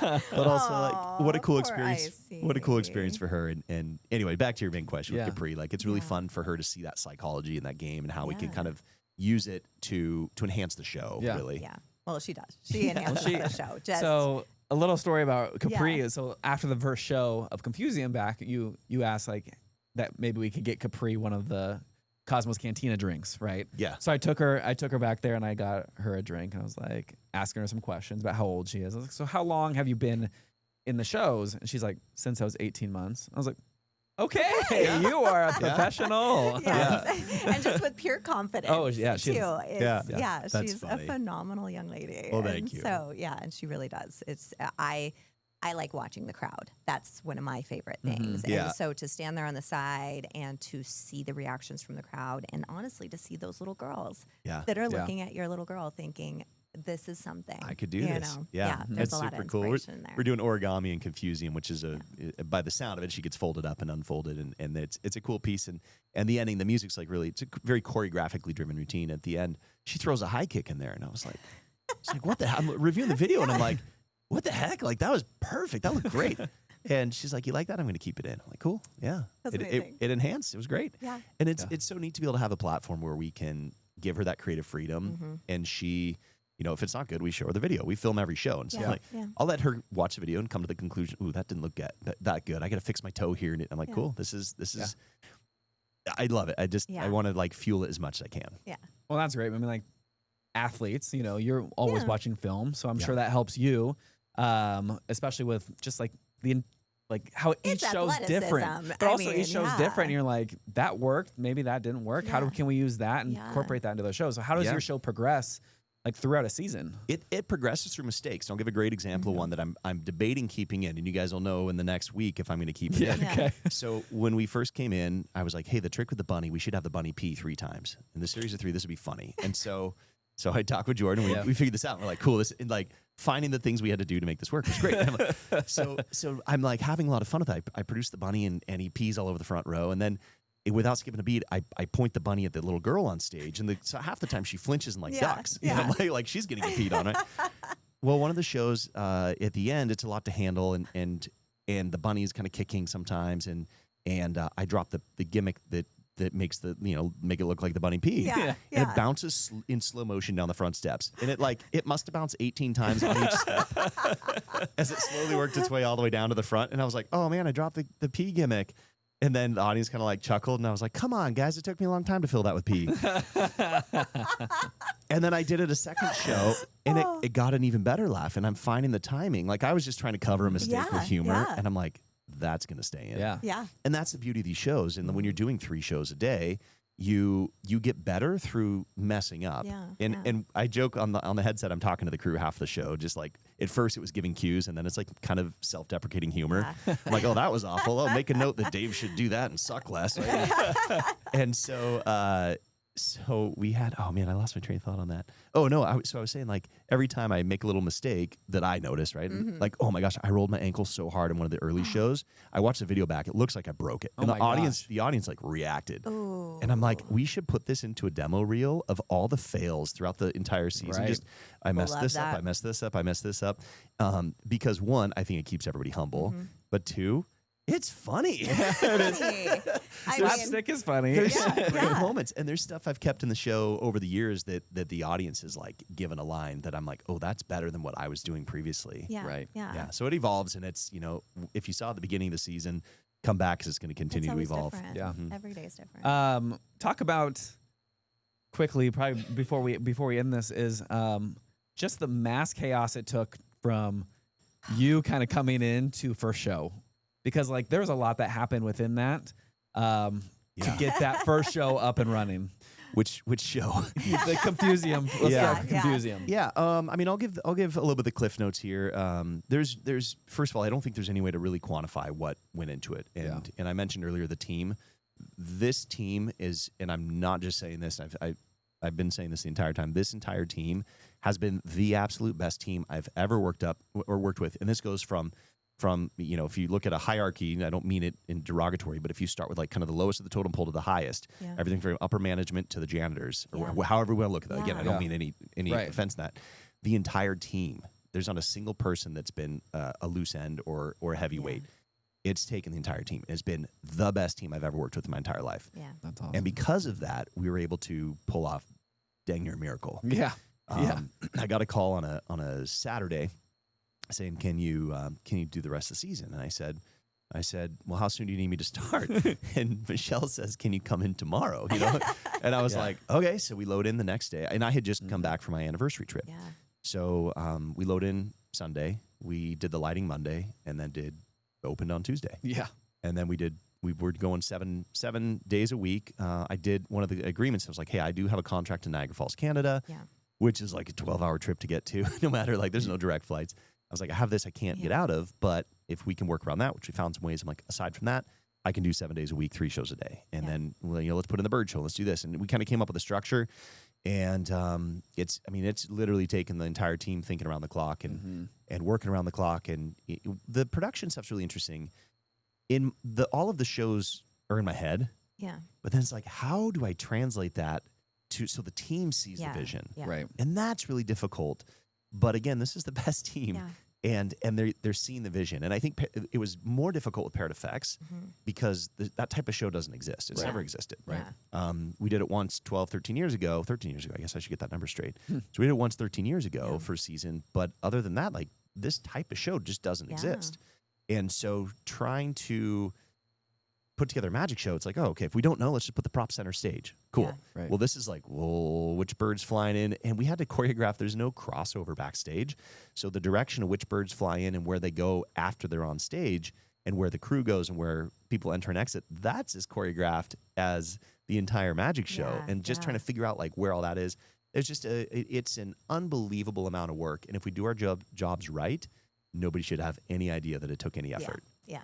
But also, like, what a cool experience! What a cool experience for her. And anyway, back to your main question with Capri. Like, it's really fun for her to see that psychology in that game and how we can kind of use it to enhance the show. Really. Yeah. Well, she does. She enhances the show. So a little story about Capri is, so after the first show of Confusium back, you asked like that maybe we could get Capri one of the Cosmos Cantina drinks, right? Yeah. So I took her back there and I got her a drink. I was like asking her some questions about how old she is. I was like, "So how long have you been in the shows?" And she's like, "Since I was 18 months." I was like, "Okay, you are a professional." Yes. And just with pure confidence. Oh yeah, she's That's she's funny. a phenomenal young lady. Well, thank you. So and she really does. It's I like watching the crowd. That's one of my favorite things. And so to stand there on the side and to see the reactions from the crowd, and honestly to see those little girls that are looking at your little girl thinking, this is something. I could do this. Know? Yeah. There's It's a lot super of cool. inspiration there. We're doing origami and Confusium, which is by the sound of it, she gets folded up and unfolded, and it's a cool piece. And the ending, the music's like really, it's a very choreographically driven routine. At the end, she throws a high kick in there, and I was like, what the hell? I'm reviewing the video, and I'm like, what the heck? Like, that was perfect. That looked great. And she's like, "You like that? I'm going to keep it in." I'm like, "Cool. Yeah." It enhanced. It was great. Yeah. And it's so neat to be able to have a platform where we can give her that creative freedom. And she, you know, if it's not good, we show her the video. We film every show. And so I'll let her watch the video and come to the conclusion, "Ooh, that didn't look that good. I got to fix my toe here." And I'm like, "Cool. This is I love it. I want to like fuel it as much as I can." Yeah. Well, that's great. I mean, like athletes, you know, you're always watching film, so I'm sure that helps you. Especially with just like how each show's different, but also each show's different. And you're like, that worked, maybe that didn't work. How can we use that and incorporate that into the show? So how does your show progress like throughout a season? It progresses through mistakes. So I'll give a great example of one that I'm debating keeping in, and you guys will know in the next week if I'm going to keep it in. Yeah. Okay. So when we first came in, I was like, hey, the trick with the bunny, we should have the bunny pee 3 times. In the series of 3, this would be funny. And so I talked with Jordan, we figured this out. We're like, cool, this, and like finding the things we had to do to make this work was great. And I'm like, so I'm like having a lot of fun with it. I produced the bunny and he pees all over the front row. And then without skipping a beat, I point the bunny at the little girl on stage, and so half the time she flinches and ducks. Yeah. You know, like she's getting peed on, right? Well, one of the shows at the end, it's a lot to handle, and the bunny's kind of kicking sometimes, and I drop the gimmick that makes make it look like the bunny pee. Yeah. And it bounces in slow motion down the front steps, and it must have bounced 18 times on each step as it slowly worked its way all the way down to the front. And I was like, oh man, I dropped the pee gimmick. And then the audience kind of like chuckled, and I was like, come on, guys, it took me a long time to fill that with pee. And then I did it a second show, and it got an even better laugh, and I'm finding the timing. Like, I was just trying to cover a mistake with humor, and I'm like, that's going to stay in. Yeah. And that's the beauty of these shows. And then when you're doing 3 shows a day, you get better through messing up. Yeah, And I joke on the headset, I'm talking to the crew half the show, just like at first it was giving cues, and then it's like kind of self-deprecating humor. Yeah. I'm like, oh, that was awful. Oh, make a note that Dave should do that and suck less. And so we had, oh man, I lost my train of thought on that. Oh no, so I was saying, like, every time I make a little mistake that I notice, right? Like, oh my gosh, I rolled my ankle so hard in one of the early shows. I watched the video back. It looks like I broke it. And the audience like reacted. Ooh. And I'm like, we should put this into a demo reel of all the fails throughout the entire season. Right. Just, I messed this up, I messed this up, I messed this up. Because 1, I think it keeps everybody humble. But 2, it's funny. Slapstick is funny. There's great moments, and there's stuff I've kept in the show over the years that the audience is like given a line that I'm like, oh, that's better than what I was doing previously. Yeah. Right. Yeah. So it evolves, and it's, if you saw at the beginning of the season, come back because it's going to continue to evolve. Different. Yeah. Every day is different. Talk about quickly, probably before we end this, is just the mass chaos it took from you kind of coming into first show. Because like there was a lot that happened within that to get that first show up and running. Which show? The Confusium. Let's start with Confusium. Yeah. I mean, I'll give a little bit of the cliff notes here. There's first of all, I don't think there's any way to really quantify what went into it. And I mentioned earlier the team. This team is, and I'm not just saying this. I've been saying this the entire time. This entire team has been the absolute best team I've ever worked with, and this goes from if you look at a hierarchy, and I don't mean it in derogatory, but if you start with like kind of the lowest of the totem pole to the highest, everything from upper management to the janitors, or however we want to look at that. Again, I don't mean any offense in that. The entire team, there's not a single person that's been a loose end or a heavyweight. It's taken the entire team. It's been the best team I've ever worked with in my entire life. Yeah. That's awesome. And because of that, we were able to pull off dang near a miracle. Yeah. I got a call on a Saturday saying, can you do the rest of the season? And I said, well, how soon do you need me to start? And Michelle says, can you come in tomorrow? And I was like, okay. So we load in the next day, and I had just come back from my anniversary trip. Yeah. So we load in Sunday, we did the lighting Monday, and then opened on Tuesday. Yeah. And then we were going 7 days a week. I did one of the agreements. I was like, hey, I do have a contract in Niagara Falls, Canada, which is like a 12-hour trip to get to, no matter, like, there's no direct flights. I was like, I have this I can't get out of, but if we can work around that, which we found some ways, I'm like, aside from that, I can do 7 days a week, 3 shows a day. And then, let's put in the bird show. Let's do this. And we kind of came up with a structure. And it's literally taken the entire team thinking around the clock and working around the clock. And the production stuff's really interesting. All of the shows are in my head. Yeah. But then it's like, how do I translate that so the team sees the vision? Yeah. Right. And that's really difficult. But again, this is the best team. Yeah. And they're seeing the vision. And I think it was more difficult with Parrot Effects because that type of show doesn't exist. It's never existed. Right. We did it once 13 years ago, I guess I should get that number straight. So we did it once 13 years ago for a season. But other than that, like, this type of show just doesn't exist. And so trying to put together a magic show, it's like, oh, okay, if we don't know, let's just put the prop center stage. Cool. Yeah. Right. Well, this is like, well, which bird's flying in? And we had to choreograph. There's no crossover backstage. So the direction of which birds fly in and where they go after they're on stage and where the crew goes and where people enter and exit, that's as choreographed as the entire magic show. And just trying to figure out like where all that is. it's an unbelievable amount of work. And if we do our jobs right, nobody should have any idea that it took any effort. Yeah.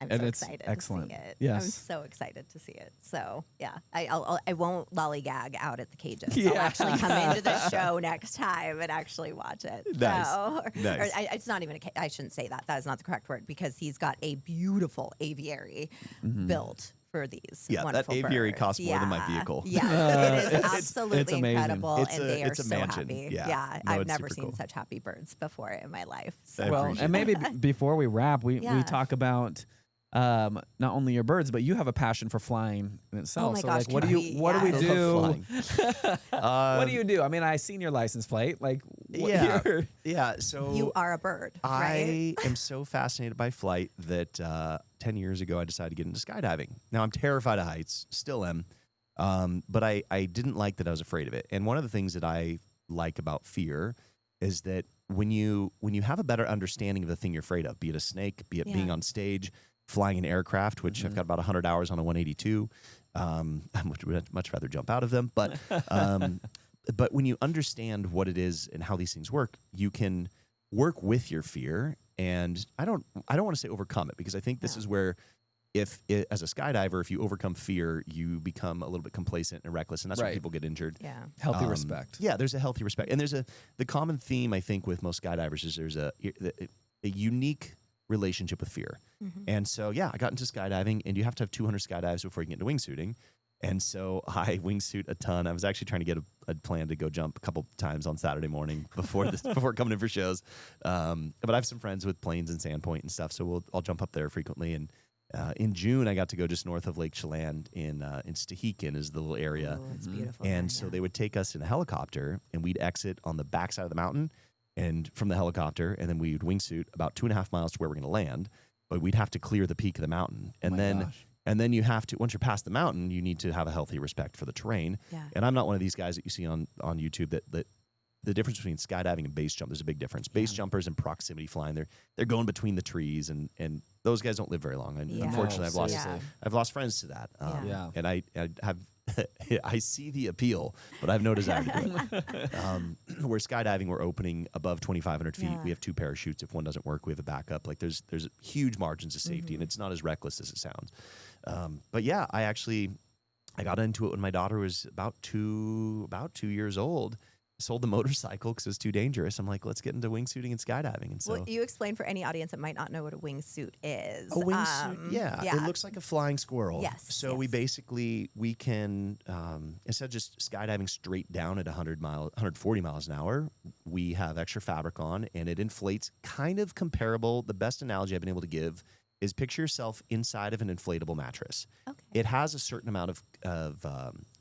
I'm And so it's excited excellent. to see it. Yes. I'm so excited to see it. So yeah, I won't lollygag out at the cages. Yeah. I'll actually come into the show next time and actually watch it. Nice. So, Nice. it's not even I shouldn't say that. That is not the correct word, because he's got a beautiful aviary built for these wonderful that aviary birds. costs more than my vehicle. Yes, it is absolutely it's amazing. incredible, It's and a- they are it's a so mansion. happy. Yeah. No, I've it's never super seen cool. such happy birds before in my life. I So. Well, appreciate and maybe before we wrap, we talk about not only your birds, but you have a passion for flying in itself. Oh my so gosh, like, what do can you what do we I do? love What do you do? I mean, I seen your license plate. Like, what Yeah. you're- Yeah. So You are a bird, right? I am so fascinated by flight that 10 years ago I decided to get into skydiving. Now I'm terrified of heights, still am, but I didn't like that I was afraid of it. And one of the things that I like about fear is that when you have a better understanding of the thing you're afraid of, be it a snake, be it being on stage, flying an aircraft, which I've got about 100 hours on a 182. I would much rather jump out of them, but but when you understand what it is and how these things work, you can work with your fear. And I don't want to say overcome it, because I think this is where, as a skydiver, if you overcome fear, you become a little bit complacent and reckless, and that's where Right. people get injured. Yeah. healthy respect. Yeah, there's a healthy respect, and the common theme I think with most skydivers is there's a unique relationship with fear. And so I got into skydiving, and you have to have 200 skydives before you can get into wingsuiting. And so I wingsuit a ton. I was actually trying to get a plan to go jump a couple times on Saturday morning before coming in for shows. But I have some friends with planes in Sandpoint and stuff, so I'll jump up there frequently. And in June, I got to go just north of Lake Chelan in Stehekin is the little area. Oh, it's beautiful. And so they would take us in a helicopter, and we'd exit on the backside of the mountain, and from the helicopter, and then we would wingsuit about 2.5 miles to where we're going to land. But we'd have to clear the peak of the mountain, and gosh. then you have to, once you're past the mountain, you need to have a healthy respect for the terrain. Yeah. And I'm not one of these guys that you see on YouTube that the difference between skydiving and base jump, there's a big difference. Base jumpers and proximity flying, they're going between the trees, and those guys don't live very long. And unfortunately, I've lost friends to that. And I have I see the appeal, but I have no desire to do it. Where skydiving, we're opening above 2,500 feet. We have 2 parachutes. If one doesn't work, we have a backup. Like there's huge margins of safety, and it's not as reckless as it sounds. But yeah, I got into it when my daughter was about 2 years old. Sold the motorcycle because it was too dangerous. I'm like, let's get into wingsuiting and skydiving. And so, Well, you explain for any audience that might not know what a wingsuit is. a wingsuit, it looks like a flying squirrel. Yes, So we can instead of just skydiving straight down at 140 miles an hour, we have extra fabric on, and it inflates, kind of comparable. The best analogy I've been able to give is picture yourself inside of an inflatable mattress. Okay. It has a certain amount of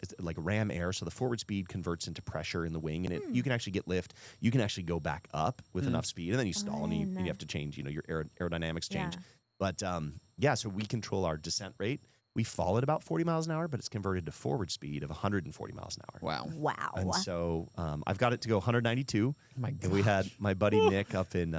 it's like ram air, so the forward speed converts into pressure in the wing, and you can actually get lift. You can actually go back up with enough speed, and then you stall, and you have to change. Your aerodynamics change. But so we control our descent rate. We fall at about 40 miles an hour, but it's converted to forward speed of 140 miles an hour. Wow. And so I've got it to go 192. Oh my and we had my buddy Nick up in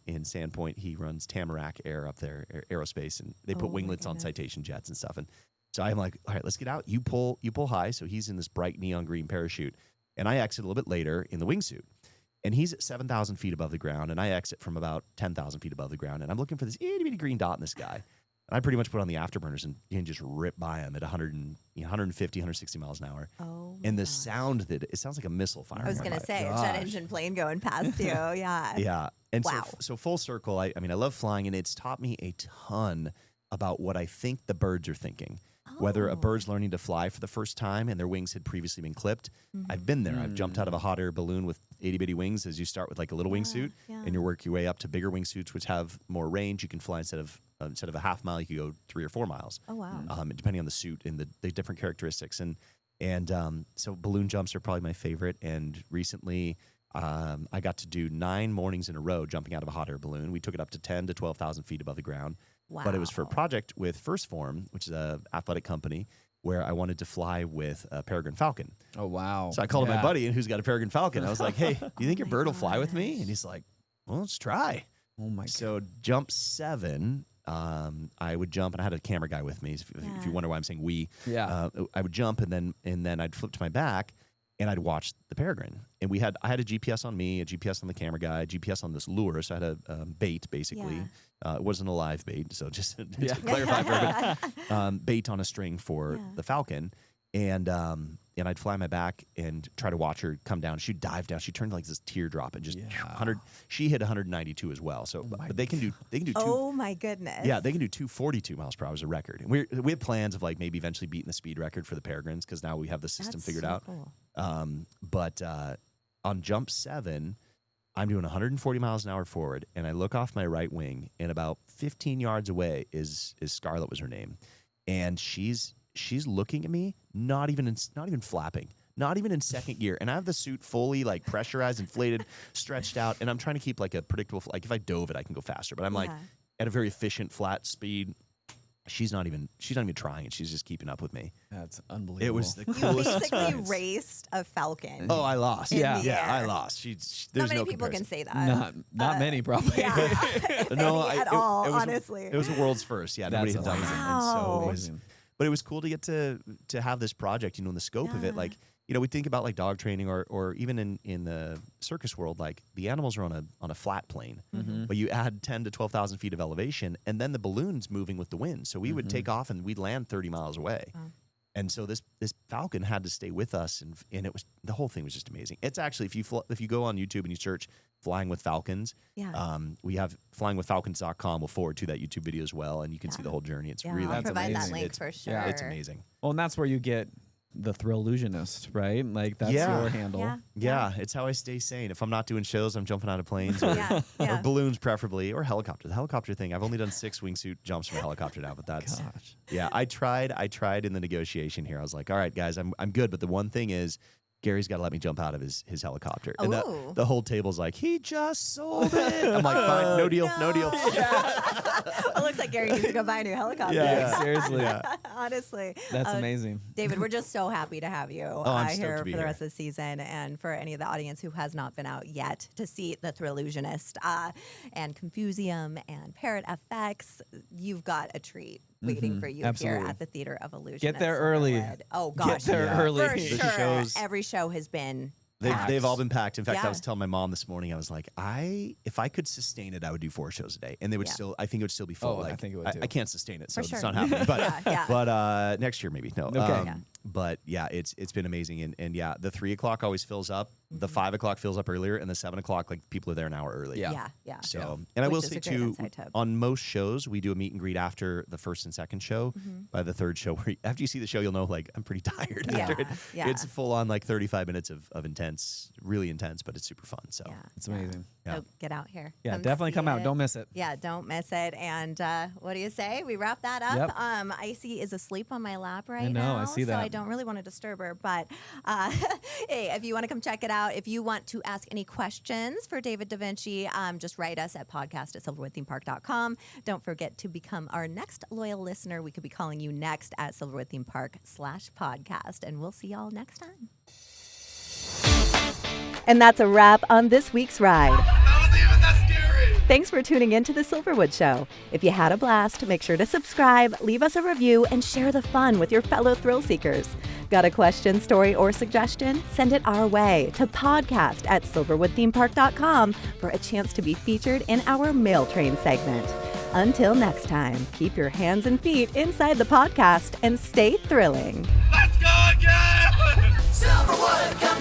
Sandpoint. He runs Tamarack Air up there, aerospace, and they put winglets on Citation jets and stuff. And so I'm like, all right, let's get out. You pull high. So he's in this bright neon green parachute, and I exit a little bit later in the wingsuit. And he's at 7,000 feet above the ground, and I exit from about 10,000 feet above the ground. And I'm looking for this itty bitty green dot in the sky. And I pretty much put on the afterburners and just rip by him at 150, 160 miles an hour. Oh, and the sound it sounds like a missile firing. I was going to say, a jet engine plane going past you. Yeah. Yeah. And Wow. so full circle, I mean, I love flying, and it's taught me a ton about what I think the birds are thinking. Whether a bird's learning to fly for the first time and their wings had previously been clipped. I've been there. I've jumped out of a hot air balloon with itty bitty wings, as you start with like a little wingsuit, and you work your way up to bigger wingsuits, which have more range. You can fly instead of a half mile, you can go 3 or 4 miles. Oh, wow. Depending on the suit and the different characteristics. And so balloon jumps are probably my favorite. And recently, I got to do 9 mornings in a row jumping out of a hot air balloon. We took it up to 10 to 12,000 feet above the ground. Wow. But it was for a project with First Form, which is an athletic company, where I wanted to fly with a peregrine falcon. Oh, wow. So I called my buddy who's got a peregrine falcon. I was like, hey, do you think your bird will fly with me? And he's like, well, let's try. Oh, my God. So jump 7, I would jump, and I had a camera guy with me. If you wonder why I'm saying we, I would jump, and then I'd flip to my back, and I'd watch the peregrine. And I had a GPS on me, a GPS on the camera guy, a GPS on this lure. So I had a bait, basically. It wasn't a live bait, so just to clarify for everybody. Bait on a string for the falcon. And I'd fly my back and try to watch her come down. She'd dive down. She turned like this teardrop and just 100. She hit 192 as well. So, but they can do Oh my goodness. Yeah, they can do 242 miles per hour as a record. And we have plans of like maybe eventually beating the speed record for the peregrines because now we have the system figured out. Cool. But on jump 7, I'm doing 140 miles an hour forward, and I look off my right wing, and about 15 yards away is Scarlett was her name, and she's looking at me, not even flapping, not even in second gear, and I have the suit fully like pressurized, inflated, stretched out, and I'm trying to keep like a predictable, like if I dove it, I can go faster, but I'm like at a very efficient flat speed. She's not even trying it. She's just keeping up with me. That's unbelievable. It was the You coolest basically experience. raced a falcon. Oh, I lost. Yeah. I lost. There's Not many no people comparison. can say that. Not many, probably. Yeah. No, at all, it was honestly. It was the world's first. Yeah, nobody had done amazing. that. And so Wow. it was, but it was cool to get to have this project, in the scope of it. Like, we think about like dog training or even in the circus world, like the animals are on a flat plane, but you add 10 to 12,000 feet of elevation, and then the balloon's moving with the wind. So we would take off and we'd land 30 miles away. And so this falcon had to stay with us, and it was, the whole thing was just amazing. It's actually, if you go on YouTube and you search "Flying with Falcons," we have flyingwithfalcons.com. We'll forward to that YouTube video as well, and you can see the whole journey. It's really I'll provide that amazing. link for sure. Yeah, it's amazing. Well, and that's where you get the thrill illusionist, right? Like that's your handle. Yeah, it's how I stay sane. If I'm not doing shows, I'm jumping out of planes or, or balloons preferably, or helicopter. The helicopter thing, I've only done 6 wingsuit jumps from a helicopter now, but that's I tried in the negotiation here. I was like, all right, guys, I'm good, but the one thing is Gary's got to let me jump out of his helicopter. And the whole table's like, he just sold it. I'm like, fine, no deal. Well, it looks like Gary needs to go buy a new helicopter. Yeah, seriously. Honestly. That's amazing. David, we're just so happy to have you I'm stoked here to be for the here. rest of the season, and for any of the audience who has not been out yet to see the Thrillusionist and Confusium and Parrot FX, you've got a treat waiting for you Absolutely. here at the Theater of Illusion. Get at there early. Silverwood. Oh gosh, Get there early. for The sure. shows- Every show has been. They've all been packed. In fact, Yeah. I was telling my mom this morning, I was like, if I could sustain it, I would do 4 shows a day, and they would still. I think it would still be full. Oh, I like, think it would too. I can't sustain it, so For it's sure. not happening. But Yeah. next year maybe. No. Okay. But yeah, it's been amazing, and yeah, the 3 o'clock always fills up. The 5 o'clock fills up earlier, and the 7 o'clock, like people are there an hour early. Yeah. So, and I Which will is say a great too, inside tip. on most shows we do a meet and greet after the first and second show. By the third show, after you see the show, you'll know like I'm pretty tired Yeah, after it. yeah. It's full on like 35 minutes of intense, really intense, but it's super fun. So It's amazing. Yeah. So get out here. Yeah, definitely see come out. it. Don't miss it. Yeah, don't miss it. And what do you say? We wrap that up. Yep. Icy is asleep on my lap right know, now. I see So that. I don't really want to disturb her. But hey, if you want to come check it out, if you want to ask any questions for David DaVinci, just write us at podcast@silverwoodthemepark.com. Don't forget to become our next loyal listener. We could be calling you next at silverwoodthemepark.com/podcast. And we'll see y'all next time. And that's a wrap on this week's ride. Thanks for tuning in to the Silverwood Show. If you had a blast, make sure to subscribe, leave us a review, and share the fun with your fellow thrill seekers. Got a question, story, or suggestion? Send it our way to podcast@silverwoodthemepark.com for a chance to be featured in our Mail Train segment. Until next time, keep your hands and feet inside the podcast and stay thrilling. Let's go again! Silverwood, come